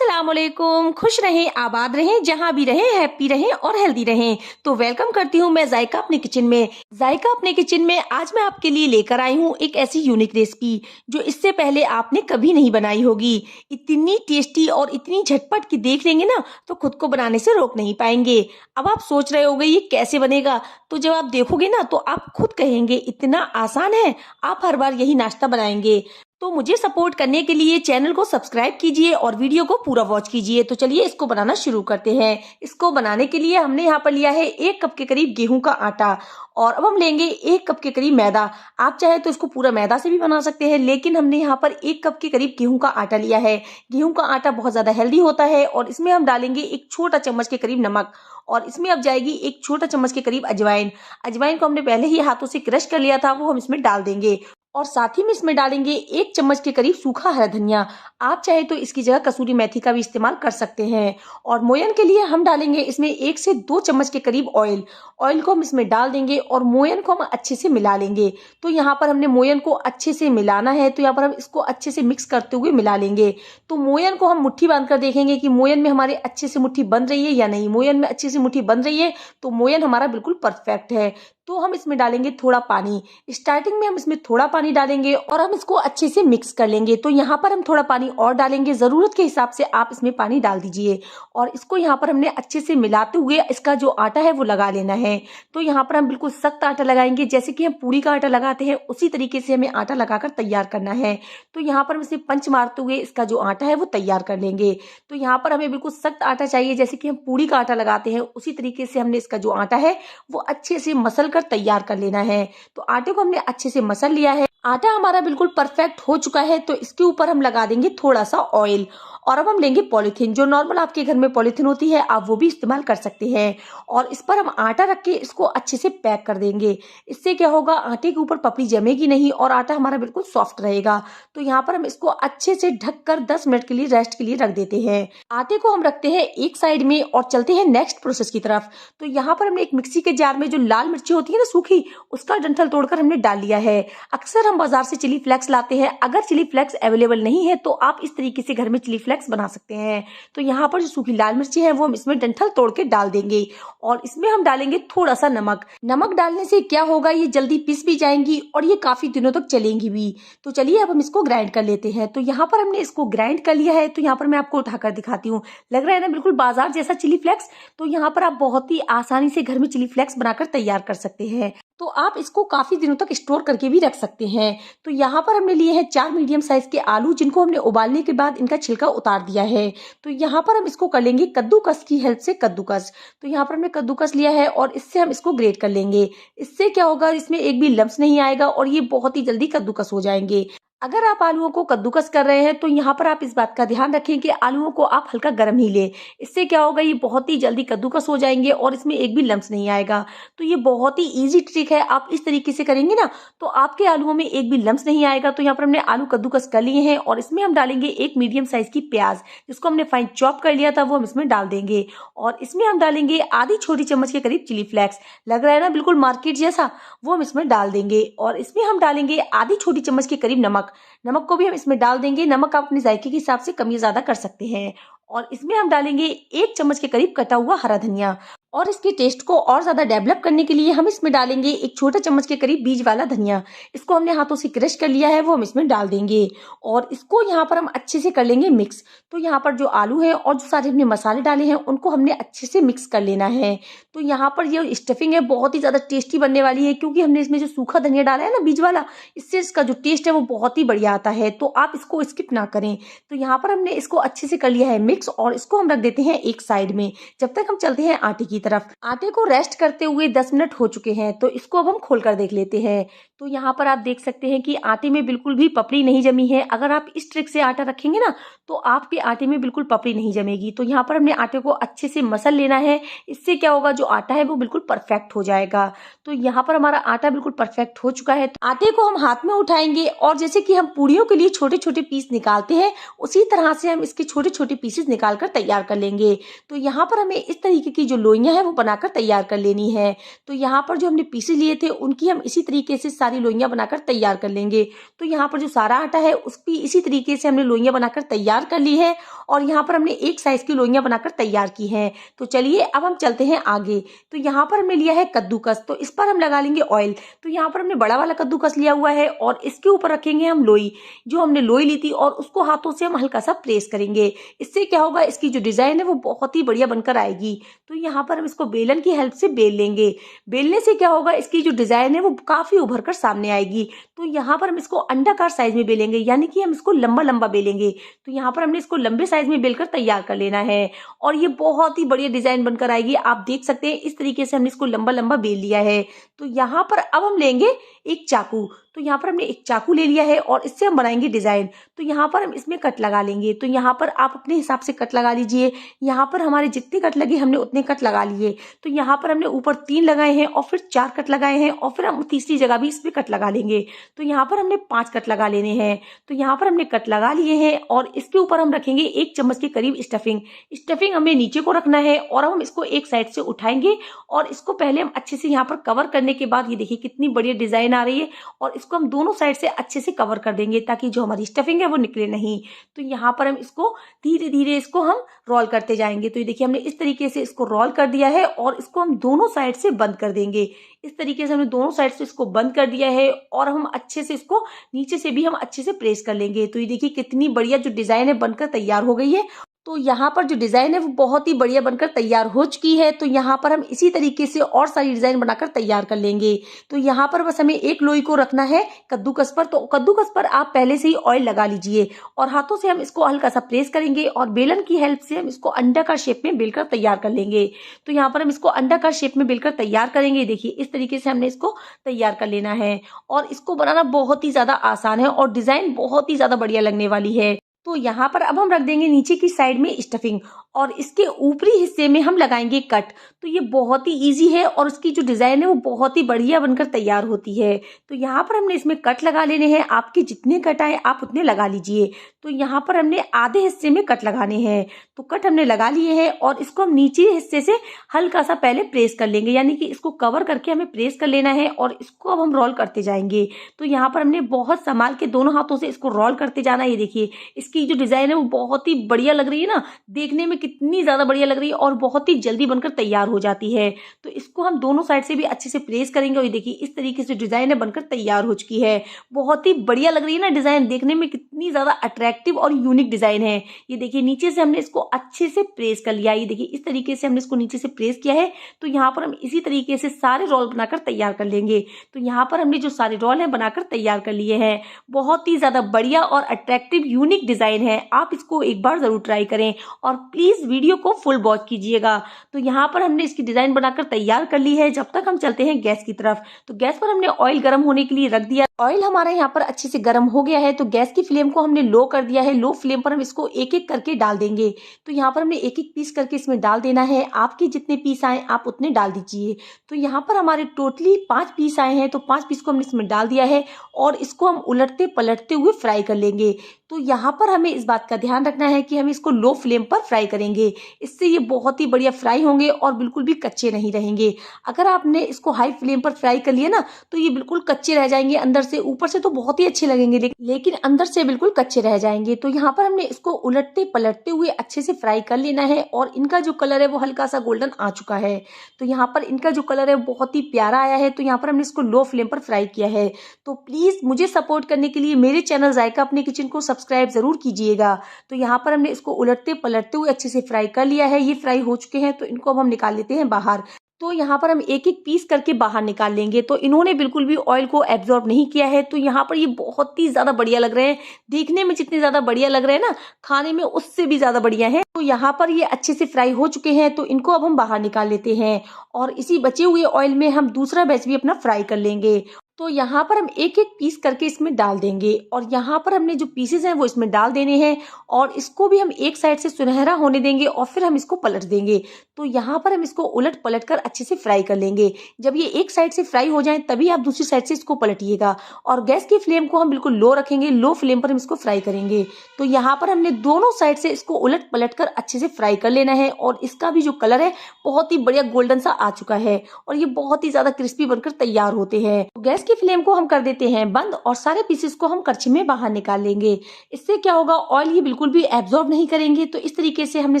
अस्सलामुअलैकुम। खुश रहें, आबाद रहें, जहाँ भी रहें हैप्पी रहें और हेल्दी रहें। तो वेलकम करती हूँ मैं जायका अपने किचन में। जायका अपने किचन में आज मैं आपके लिए लेकर आई हूँ एक ऐसी यूनिक रेसिपी जो इससे पहले आपने कभी नहीं बनाई होगी। इतनी टेस्टी और इतनी झटपट कि देख लेंगे ना तो खुद को बनाने से रोक नहीं पाएंगे। अब आप सोच रहे होंगे ये कैसे बनेगा, तो जब आप देखोगे ना तो आप खुद कहेंगे इतना आसान है, आप हर बार यही नाश्ता बनाएंगे। तो मुझे सपोर्ट करने के लिए चैनल को सब्सक्राइब कीजिए और वीडियो को पूरा वॉच कीजिए। तो चलिए इसको बनाना शुरू करते हैं। इसको बनाने के लिए हमने यहाँ पर लिया है 1 कप के करीब गेहूं का आटा और अब हम लेंगे 1 कप के करीब मैदा। आप चाहे तो इसको पूरा मैदा से भी बना सकते हैं, लेकिन हमने यहाँ पर 1 कप के करीब गेहूं का आटा लिया है। गेहूं का आटा बहुत ज्यादा हेल्दी होता है और इसमें हम डालेंगे 1 छोटा चम्मच के करीब नमक और इसमें अब जाएगी 1 छोटा चम्मच के करीब अजवाइन। अजवाइन को हमने पहले ही हाथों से क्रश कर लिया था, वो हम इसमें डाल देंगे और साथ ही में इसमें डालेंगे 1 चम्मच के करीब सूखा हरा धनिया। आप चाहे तो इसकी जगह कसूरी मेथी का भी इस्तेमाल कर सकते हैं। और मोयन के लिए हम डालेंगे इसमें 1 से 2 चम्मच के करीब ऑयल। ऑयल को हम इसमें डाल देंगे और मोयन को हम अच्छे से मिला लेंगे। तो यहाँ पर हमने मोयन को अच्छे से मिलाना है, तो यहाँ पर हम इसको अच्छे से मिक्स करते हुए मिला लेंगे। तो मोयन को हम मुट्ठी बांध कर देखेंगे कि मोयन में हमारे अच्छे से मुट्ठी बन रही है या नहीं। मोयन में अच्छे से मुट्ठी बन रही है तो मोयन हमारा बिल्कुल परफेक्ट है। तो हम इसमें डालेंगे थोड़ा पानी। स्टार्टिंग में हम इसमें थोड़ा पानी डालेंगे और हम इसको अच्छे से मिक्स कर लेंगे। तो यहाँ पर हम थोड़ा पानी और डालेंगे, जरूरत के हिसाब से आप इसमें पानी डाल दीजिए। और इसको यहाँ पर हमने अच्छे से मिलाते हुए इसका जो आटा है वो लगा लेना है। तो यहाँ पर हम बिल्कुल सख्त आटा लगाएंगे, जैसे कि हम पूरी का आटा लगाते हैं उसी तरीके से हमें आटा लगाकर तैयार करना है। तो यहाँ पर हम इसे पंच मारते हुए इसका जो आटा है वो तैयार कर लेंगे। तो यहाँ पर हमें बिल्कुल सख्त आटा चाहिए, जैसे कि हम पूरी का आटा लगाते हैं उसी तरीके से हमने इसका जो आटा है वो अच्छे से मसल कर तैयार कर लेना है। तो आटे को हमने अच्छे से मसल लिया है। आटा हमारा बिल्कुल परफेक्ट हो चुका है, तो इसके ऊपर हम लगा देंगे थोड़ा सा ऑयल। और अब हम लेंगे पॉलीथीन, जो नॉर्मल आपके घर में पॉलीथीन होती है आप वो भी इस्तेमाल कर सकते हैं। और इस पर हम आटा रख के इसको अच्छे से पैक कर देंगे। इससे क्या होगा, आटे के ऊपर पपड़ी जमेगी नहीं और आटा हमारा बिल्कुल सॉफ्ट रहेगा। तो यहाँ पर हम इसको अच्छे से ढककर 10 मिनट के लिए रेस्ट के लिए रख देते हैं। आटे को हम रखते हैं एक साइड में और चलते हैं नेक्स्ट प्रोसेस की तरफ। तो यहाँ पर हमने एक मिक्सी के जार में जो लाल मिर्ची होती है ना सूखी, उसका डंठल तोड़कर हमने डाल लिया है। अक्सर हम बाजार से चिली फ्लेक्स लाते हैं, अगर चिली फ्लेक्स अवेलेबल नहीं है तो आप इस तरीके से घर में चिली फ्लेक्स बना सकते हैं। तो यहाँ पर जो सूखी लाल मिर्ची है वो हम इसमें डंठल तोड़ के डाल देंगे और इसमें हम डालेंगे थोड़ा सा नमक। नमक डालने से क्या होगा, ये जल्दी पिस भी जाएंगी और ये काफी दिनों तक चलेंगी भी। तो चलिए अब हम इसको ग्राइंड कर लेते हैं। तो यहाँ पर हमने इसको ग्राइंड कर लिया है। तो यहाँ पर मैं आपको उठाकर दिखाती हूँ, लग रहा है ना बिल्कुल बाजार जैसा चिली फ्लेक्स। तो यहाँ पर आप बहुत ही आसानी से घर में चिली फ्लेक्स बनाकर तैयार कर सकते हैं। तो आप इसको काफी दिनों तक स्टोर करके भी रख सकते हैं। तो यहाँ पर हमने लिए हैं 4 मीडियम साइज के आलू, जिनको हमने उबालने के बाद इनका छिलका उतार दिया है। तो यहाँ पर हम इसको कर लेंगे कद्दूकस की हेल्प से कद्दूकस। तो यहाँ पर हमने कद्दूकस लिया है और इससे हम इसको ग्रेट कर लेंगे। इससे क्या होगा, इसमें एक भी लम्स नहीं आएगा और ये बहुत ही जल्दी कद्दूकस हो जाएंगे। अगर आप आलूओं को कद्दूकस कर रहे हैं तो यहाँ पर आप इस बात का ध्यान रखें कि आलूओं को आप हल्का गर्म ही लें। इससे क्या होगा, ये बहुत ही जल्दी कद्दूकस हो जाएंगे और इसमें एक भी लम्स नहीं आएगा। तो ये बहुत ही इजी ट्रिक है, आप इस तरीके से करेंगे ना तो आपके आलूओं में एक भी लम्स नहीं आएगा। तो यहाँ पर हमने आलू कद्दूकस कर लिए हैं और इसमें हम डालेंगे 1 मीडियम साइज की प्याज, जिसको हमने फाइन चॉप कर लिया था, वो हम इसमें डाल देंगे। और इसमें हम डालेंगे आधी छोटी चम्मच के करीब चिली फ्लेक्स, लग रहा है ना बिल्कुल मार्केट जैसा, वो हम इसमें डाल देंगे। और इसमें हम डालेंगे आधी छोटी चम्मच के करीब नमक। नमक को भी हम इसमें डाल देंगे। नमक आप अपने जायके के हिसाब से कम या ज्यादा कर सकते हैं। और इसमें हम डालेंगे 1 चम्मच के करीब कटा हुआ हरा धनिया। और इसके टेस्ट को और ज्यादा डेवलप करने के लिए हम इसमें डालेंगे 1 छोटा चम्मच के करीब बीज वाला धनिया। इसको हमने हाथों से क्रश कर लिया है, वो हम इसमें डाल देंगे और इसको यहाँ पर हम अच्छे से कर लेंगे मिक्स। तो यहाँ पर जो आलू है और जो सारे हमने मसाले डाले हैं उनको हमने अच्छे से मिक्स कर लेना है। तो यहाँ पर ये स्टफिंग है बहुत ही ज्यादा टेस्टी बनने वाली है, क्योंकि हमने इसमें जो सूखा धनिया डाला है ना बीज वाला, इससे इसका जो टेस्ट है वो बहुत ही बढ़िया आता है। तो आप इसको स्किप ना करें। तो यहाँ पर हमने इसको अच्छे से कर लिया है मिक्स और इसको हम रख देते हैं एक साइड में, जब तक हम चलते हैं आटे की तरफ। आटे को रेस्ट करते हुए 10 मिनट हो चुके हैं, तो इसको अब हम खोल कर देख लेते हैं। तो यहाँ पर आप देख सकते हैं कि आटे में बिल्कुल भी पपड़ी नहीं जमी है। अगर आप इस ट्रिक से आटा रखेंगे ना तो आपके आटे में बिल्कुल पपड़ी नहीं जमेगी। तो यहाँ पर हमने आटे को अच्छे से मसल लेना है। इससे क्या होगा, जो आटा है वो बिल्कुल परफेक्ट हो जाएगा। तो यहाँ पर हमारा आटा बिल्कुल परफेक्ट हो चुका है। तो आटे को हम हाथ में उठाएंगे और जैसे कि हम पूड़ियों के लिए छोटे छोटे पीस निकालते हैं, उसी तरह से हम इसके छोटे छोटे पीसेस निकाल कर तैयार कर लेंगे। तो यहाँ पर हमें इस तरीके की जो लोइयां हैं वो बनाकर तैयार कर लेनी है। तो यहाँ पर जो हमने पीसेस लिए थे उनकी हम इसी तरीके से सारी लोइयां बनाकर तैयार कर लेंगे। तो यहाँ पर जो सारा आटा है उसकी इसी तरीके से हमने लोइयां बनाकर तैयार कर ली है और यहाँ पर हमने एक साइज की लोइयां बनाकर तैयार की हैं। तो चलिए अब हम चलते हैं आगे। तो यहाँ पर हमने लिया है कद्दूकस, तो इस पर हम लगा लेंगे ऑयल। तो यहाँ पर हमने बड़ा वाला कद्दूकस लिया हुआ है और इसके ऊपर रखेंगे हम लोई, जो हमने लोई ली थी, और उसको हाथों से हम हल्का सा प्रेस करेंगे। इससे क्या होगा, इसकी जो डिजाइन है वो बहुत ही बढ़िया बनकर आएगी। तो यहाँ पर हम इसको बेलन की हेल्प से बेल लेंगे। बेलने से क्या होगा, इसकी जो डिजाइन है वो काफी उभर कर सामने आएगी। तो यहाँ पर हम इसको अंडाकार साइज में बेलेंगे, यानी कि हम इसको लंबा लंबा बेलेंगे। तो यहाँ पर हमने इसको लंबे साइज में बेलकर तैयार कर लेना है और ये बहुत ही बढ़िया डिजाइन बनकर आएगी। आप देख सकते हैं इस तरीके से हमने इसको लंबा लंबा बेल लिया है। तो यहाँ पर अब हम लेंगे एक चाकू। तो यहाँ पर हमने एक चाकू ले लिया है और इससे हम बनाएंगे डिजाइन। तो यहाँ पर हम इसमें कट लगा लेंगे। तो यहाँ पर आप अपने हिसाब से कट लगा लीजिए। यहाँ पर हमारे जितने कट लगे हमने उतने कट लगा लिए। तो यहाँ पर हमने ऊपर 3 लगाए हैं और फिर 4 कट लगाए हैं और फिर हम तीसरी जगह भी इसमें कट लगा लेंगे। तो यहाँ पर हमने 5 कट लगा लेने हैं। तो यहाँ पर हमने कट लगा लिए हैं और इसके ऊपर हम रखेंगे 1 चम्मच के करीब स्टफिंग। स्टफिंग हमें नीचे को रखना है और हम इसको एक साइड से उठाएंगे और इसको पहले हम अच्छे से यहाँ पर कवर करने के बाद ये देखिए कितनी बढ़िया डिजाइन आ रही है और इसको हम दोनों साइड से अच्छे से कवर कर देंगे ताकि जो हमारी स्टफिंग है वो निकले नहीं। तो यहाँ पर हम इसको धीरे धीरे इसको हम रोल करते जाएंगे। तो ये देखिए हमने इस तरीके से इसको रोल कर दिया है और इसको हम दोनों साइड से बंद कर देंगे। इस तरीके से हमने दोनों साइड से इसको बंद कर दिया है और हम अच्छे से इसको नीचे से भी हम अच्छे से प्रेस कर लेंगे। तो ये देखिए कितनी बढ़िया जो डिजाइन है बनकर तैयार हो गई है। तो यहाँ पर जो डिजाइन है वो बहुत ही बढ़िया बनकर तैयार हो चुकी है। तो यहाँ पर हम इसी तरीके से और सारी डिजाइन बनाकर तैयार कर लेंगे। तो यहाँ पर बस हमें एक लोई को रखना है कद्दूकस पर। तो कद्दूकस पर आप पहले से ही ऑयल लगा लीजिए और हाथों से हम इसको हल्का सा प्रेस करेंगे और बेलन की हेल्प से हम इसको अंडाकार शेप में बेलकर तैयार कर लेंगे। तो यहाँ पर हम इसको अंडाकार शेप में बेलकर तैयार करेंगे। देखिए इस तरीके से हमने इसको तैयार कर लेना है और इसको बनाना बहुत ही ज्यादा आसान है और डिजाइन बहुत ही ज्यादा बढ़िया लगने वाली है। तो यहाँ पर अब हम रख देंगे नीचे की साइड में स्टफिंग और इसके ऊपरी हिस्से में हम लगाएंगे कट। तो ये बहुत ही इजी है और इसकी जो डिजाइन है वो बहुत ही बढ़िया बनकर तैयार होती है। तो यहाँ पर हमने इसमें कट लगा लेने हैं। आपके जितने कट आए आप उतने लगा लीजिए। तो यहाँ पर हमने आधे हिस्से में कट लगाने हैं। तो कट हमने लगा लिए हैं और इसको हम नीचे हिस्से से हल्का सा पहले प्रेस कर लेंगे, यानी कि इसको कवर करके हमें प्रेस कर लेना है और इसको अब हम रोल करते जाएंगे। तो यहाँ पर हमने बहुत संभाल के दोनों हाथों से इसको रोल करते जाना है। ये देखिए इसकी जो डिजाइन है वो बहुत ही बढ़िया लग रही है ना, देखने में कितनी ज्यादा बढ़िया लग रही है और बहुत ही जल्दी बनकर तैयार हो जाती है। तो इसको हम दोनों साइड से भी अच्छे से प्रेस करेंगे और ये देखिए इस तरीके से डिजाइन है बनकर तैयार हो चुकी है। बहुत ही बढ़िया लग रही है ना डिजाइन, देखने में कितनी ज्यादा अट्रैक्टिव और यूनिक डिजाइन है। ये देखिए नीचे से हमने इसको अच्छे से प्रेस कर लिया। ये देखिए इस तरीके से हमने इसको नीचे से प्रेस किया है। तो यहाँ पर हम इसी तरीके से सारे रोल बनाकर तैयार कर लेंगे। तो यहाँ पर हमने जो सारे रोल है बनाकर तैयार कर लिए हैं। बहुत ही ज्यादा बढ़िया और अट्रैक्टिव यूनिक डिजाइन है। आप इसको एक बार जरूर ट्राई करें और प्लीज वीडियो को फुल वॉच कीजिएगा। तो यहाँ पर हमने इसकी डिजाइन बनाकर तैयार कर ली है। जब तक हम चलते हैं गैस की तरफ। तो गैस पर हमने ऑयल गर्म होने के लिए रख दिया। ऑयल हमारा यहाँ पर अच्छे से गर्म हो गया है। तो गैस की फ्लेम को हमने लो कर दिया है। लो फ्लेम पर हम इसको एक एक करके डाल देंगे। तो यहाँ पर हमने एक एक पीस करके इसमें डाल देना है। आपके जितने पीस आए आप उतने डाल दीजिए। तो यहाँ पर हमारे टोटली 5 पीस आए हैं। तो 5 पीस को हमने इसमें डाल दिया है और इसको हम उलटते पलटते हुए फ्राई कर लेंगे। तो यहाँ पर हमें इस बात का ध्यान रखना है कि हम इसको लो फ्लेम पर फ्राई करेंगे। इससे ये बहुत ही बढ़िया फ्राई होंगे और बिल्कुल भी कच्चे नहीं रहेंगे। अगर आपने इसको हाई फ्लेम पर फ्राई कर लिया ना तो ये बिल्कुल कच्चे रह जाएंगे अंदर से। ऊपर से तो बहुत ही अच्छे लगेंगे लेकिन अंदर से बिल्कुल कच्चे रह जाएंगे। तो यहाँ पर हमने इसको उलटते पलटते हुए अच्छे से फ्राई कर लेना है और इनका जो कलर है वो हल्का सा गोल्डन आ चुका है। तो यहाँ पर इनका जो कलर है बहुत ही प्यारा आया है। तो यहाँ पर हमने इसको लो फ्लेम पर फ्राई किया है। तो प्लीज मुझे सपोर्ट करने के लिए मेरे चैनल जायका अपने किचन को सब्सक्राइब जरूर कीजिएगा। तो यहाँ पर हमने इसको उलटते पलटते हुए अच्छे से फ्राई कर लिया है। ये फ्राई हो चुके हैं। तो इनको अब हम निकाल लेते हैं बाहर। तो यहाँ पर हम एक एक पीस करके बाहर निकाल लेंगे। तो इन्होंने बिल्कुल भी ऑयल को एब्जॉर्ब नहीं किया है। तो यहाँ पर ये बहुत ही ज्यादा बढ़िया लग रहे हैं। देखने में जितने ज्यादा बढ़िया लग रहे हैं ना, खाने में उससे भी ज्यादा बढ़िया है। तो यहाँ पर ये अच्छे से फ्राई हो चुके हैं। तो इनको अब हम बाहर निकाल लेते हैं और इसी बचे हुए ऑयल में हम दूसरा बैच भी अपना फ्राई कर लेंगे। तो यहाँ पर हम एक एक पीस करके इसमें डाल देंगे और यहाँ पर हमने जो पीसेस हैं वो इसमें डाल देने हैं और इसको भी हम एक साइड से सुनहरा होने देंगे और फिर हम इसको पलट देंगे। तो यहाँ पर हम इसको उलट पलट कर अच्छे से फ्राई कर लेंगे। जब ये एक साइड से फ्राई हो जाए तभी आप दूसरी साइड से इसको पलटिएगा और गैस की फ्लेम को हम बिल्कुल लो रखेंगे। लो फ्लेम पर हम इसको फ्राई करेंगे। तो यहाँ पर हमने दोनों साइड से इसको उलट पलट कर अच्छे से फ्राई कर लेना है और इसका भी जो कलर है बहुत ही बढ़िया गोल्डन सा आ चुका है और ये बहुत ही ज्यादा क्रिस्पी बनकर तैयार होते हैं। गैस गैस की फ्लेम को हम कर देते हैं बंद और सारे पीसेस को हम करछी में बाहर निकाल लेंगे। इससे क्या होगा, ऑयल ये बिल्कुल भी एब्जॉर्ब नहीं करेंगे। तो इस तरीके से हमने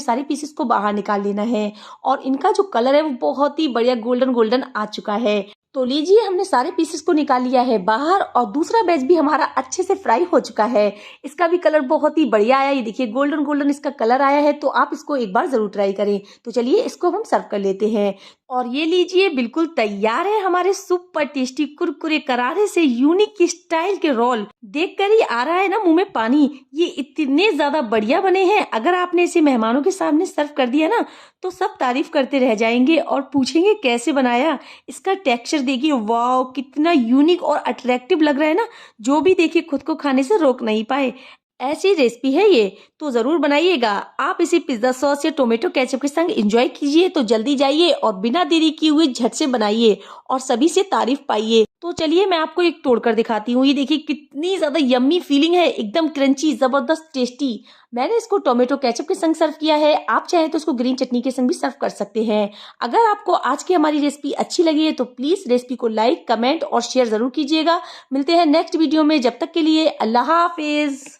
सारे पीसेस को बाहर निकाल लेना है और इनका जो कलर है वो बहुत ही बढ़िया गोल्डन गोल्डन आ चुका है। तो लीजिए, हमने सारे पीसेस को निकाल लिया है बाहर और दूसरा बैच भी हमारा अच्छे से फ्राई हो चुका है। इसका भी कलर बहुत ही बढ़िया आया, ये देखिए गोल्डन गोल्डन इसका कलर आया है। तो आप इसको एक बार जरूर ट्राई करें। तो चलिए इसको हम सर्व कर लेते हैं। और ये लीजिए, बिल्कुल तैयार है हमारे सुपर टेस्टी कुरकुरे करारे से यूनिक स्टाइल के रोल। देखकर ही आ रहा है ना मुंह में पानी। ये इतने ज्यादा बढ़िया बने हैं, अगर आपने इसे मेहमानों के सामने सर्व कर दिया ना तो सब तारीफ करते रह जाएंगे और पूछेंगे कैसे बनाया। इसका टेक्सचर देखिए, वाह कितना यूनिक और अट्रैक्टिव लग रहा है ना, जो भी देखिए खुद को खाने से रोक नहीं पाए। ऐसी रेसिपी है ये, तो जरूर बनाइएगा। आप इसे पिज्जा सॉस या टोमेटो केचप के संग एंजॉय कीजिए। तो जल्दी जाइए और बिना देरी किए हुए झट से बनाइए और सभी से तारीफ पाइए। तो चलिए मैं आपको एक तोड़कर दिखाती हूँ। ये देखिए कितनी ज्यादा यम्मी फीलिंग है, एकदम क्रंची, जबरदस्त टेस्टी। मैंने इसको टोमेटो केचप के संग सर्व किया है, आप चाहे तो इसको ग्रीन चटनी के संग भी सर्व कर सकते हैं। अगर आपको आज की हमारी रेसिपी अच्छी लगी है तो प्लीज रेसिपी को लाइक, कमेंट और शेयर जरूर कीजिएगा। मिलते हैं नेक्स्ट वीडियो में, जब तक के लिए अल्लाह हाफिज।